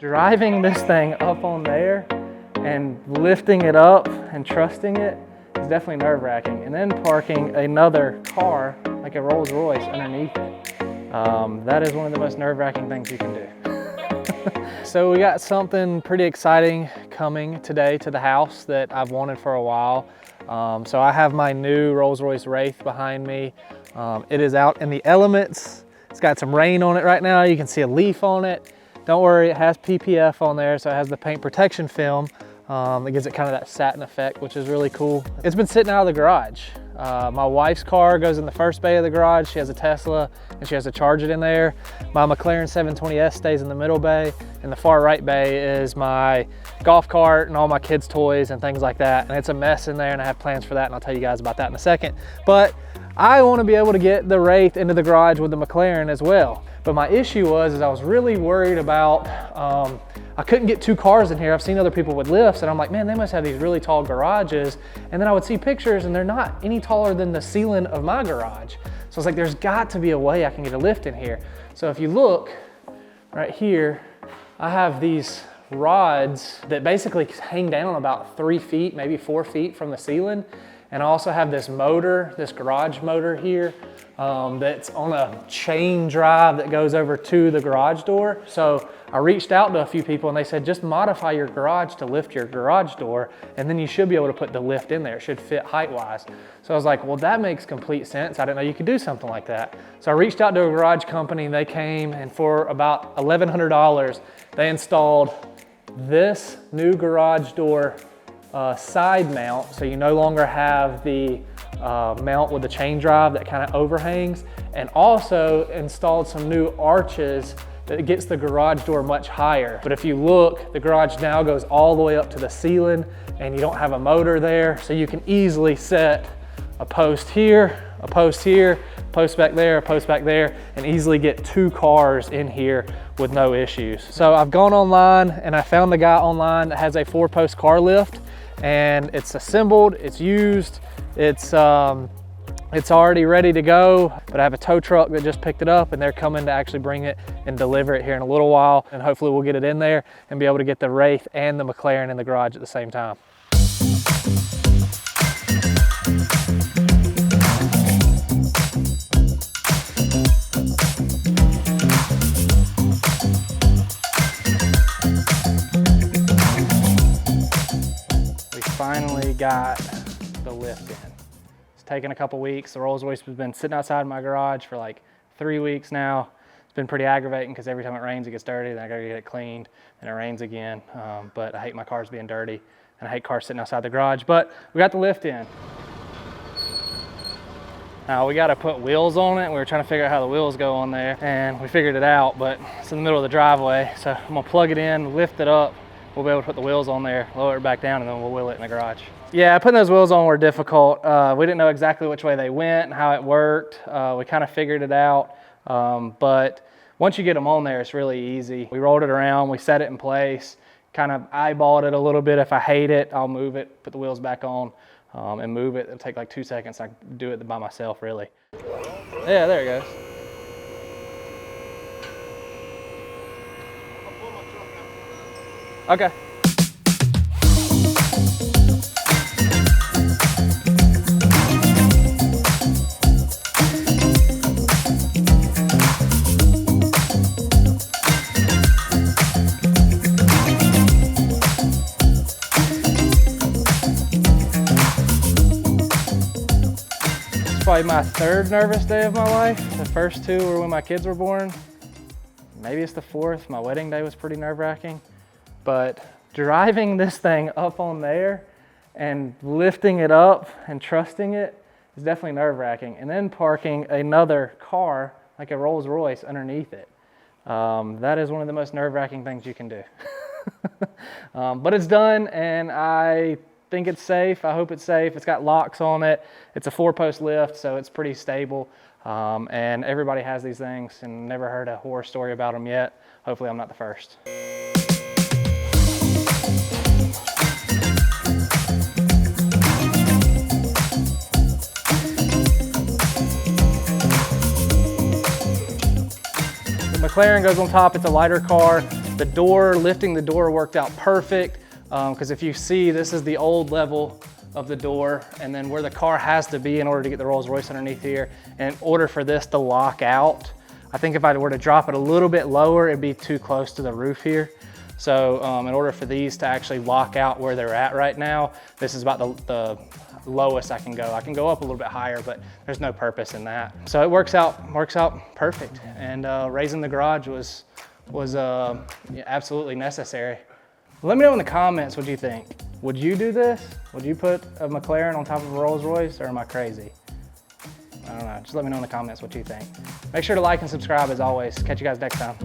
Driving this thing up on there and lifting it up and trusting it is definitely nerve-wracking. And then parking another car, like a Rolls Royce, underneath it. That is one of the most nerve-wracking things you can do. So we got something pretty exciting coming today to the house that I've wanted for a while. So I have my new Rolls Royce Wraith behind me. It is out in the elements. It's got some rain on it right now. You can see a leaf on it. Don't worry, it has PPF on there, so it has the paint protection film that gives it kind of that satin effect, which is really cool. It's been sitting out of the garage. My wife's car goes in the first bay of the garage. She has a Tesla and she has to charge it in there. My McLaren 720S stays in the middle bay, and the far right bay is my golf cart and all my kids' toys and things like that. And it's a mess in there, and I have plans for that, and I'll tell you guys about that in a second. But I want to be able to get the Wraith into the garage with the McLaren as well. But my issue was I was really worried about, I couldn't get two cars in here. I've seen other people with lifts, and I'm like, man, they must have these really tall garages. And then I would see pictures, and they're not any taller than the ceiling of my garage. So I was like, there's got to be a way I can get a lift in here. So if you look right here, I have these rods that basically hang down about 3 feet, maybe 4 feet from the ceiling. And I also have this motor, this garage motor here, that's on a chain drive that goes over to the garage door. So I reached out to a few people and they said, just modify your garage to lift your garage door, and then you should be able to put the lift in there. It should fit height-wise. So I was like, well, that makes complete sense. I didn't know you could do something like that. So I reached out to a garage company, and they came, and for about $1,100, they installed this new garage door side mount, so you no longer have the mount with the chain drive that kind of overhangs, and also installed some new arches that gets the garage door much higher. But if you look, the garage now goes all the way up to the ceiling, and you don't have a motor there, so you can easily set a post here, a post here, post back there, a post back there, and easily get two cars in here with no issues. So I've gone online and I found the guy online that has a 4-post car lift, and it's assembled, it's used, it's already ready to go, but I have a tow truck that just picked it up, and they're coming to actually bring it and deliver it here in a little while, and hopefully we'll get it in there and be able to get the Wraith and the McLaren in the garage at the same time. Finally got the lift in. It's taken a couple weeks. The Rolls Royce has been sitting outside my garage for like 3 weeks now. It's been pretty aggravating because every time it rains it gets dirty, then I gotta get it cleaned, and it rains again. But I hate my cars being dirty, and I hate cars sitting outside the garage. But we got the lift in. Now we gotta put wheels on it. We were trying to figure out how the wheels go on there, and we figured it out, but it's in the middle of the driveway. So I'm gonna plug it in, lift it up. We'll be able to put the wheels on there, lower it back down, and then we'll wheel it in the garage. Yeah, putting those wheels on were difficult. We didn't know exactly which way they went and how it worked. We kind of figured it out, but once you get them on there, it's really easy. We rolled it around, we set it in place, kind of eyeballed it a little bit. If I hate it, I'll move it, put the wheels back on, and move it. It'll take like 2 seconds. I can do it by myself, really. Yeah, there it goes. Okay. It's probably my 3rd nervous day of my life. The first 2 were when my kids were born. Maybe it's the 4th. My wedding day was pretty nerve-wracking. But driving this thing up on there and lifting it up and trusting it is definitely nerve-wracking. And then parking another car, like a Rolls Royce, underneath it. That is one of the most nerve-wracking things you can do. But it's done, and I think it's safe. I hope it's safe. It's got locks on it. It's a 4-post lift, so it's pretty stable. And everybody has these things, and never heard a horror story about them yet. Hopefully I'm not the first. McLaren goes on top. It's a lighter car. The door, lifting the door worked out perfect, because if you see, this is the old level of the door, and then where the car has to be in order to get the Rolls Royce underneath here. And in order for this to lock out, I think if I were to drop it a little bit lower, it'd be too close to the roof here. So in order for these to actually lock out where they're at right now, this is about the lowest I can go. I can go up a little bit higher, but there's no purpose in that. So it works out perfect. And raising the garage was absolutely necessary. Let me know in the comments what you think. Would you do this? Would you put a McLaren on top of a Rolls Royce, or am I crazy? I don't know, just let me know in the comments what you think. Make sure to like and subscribe as always. Catch you guys next time.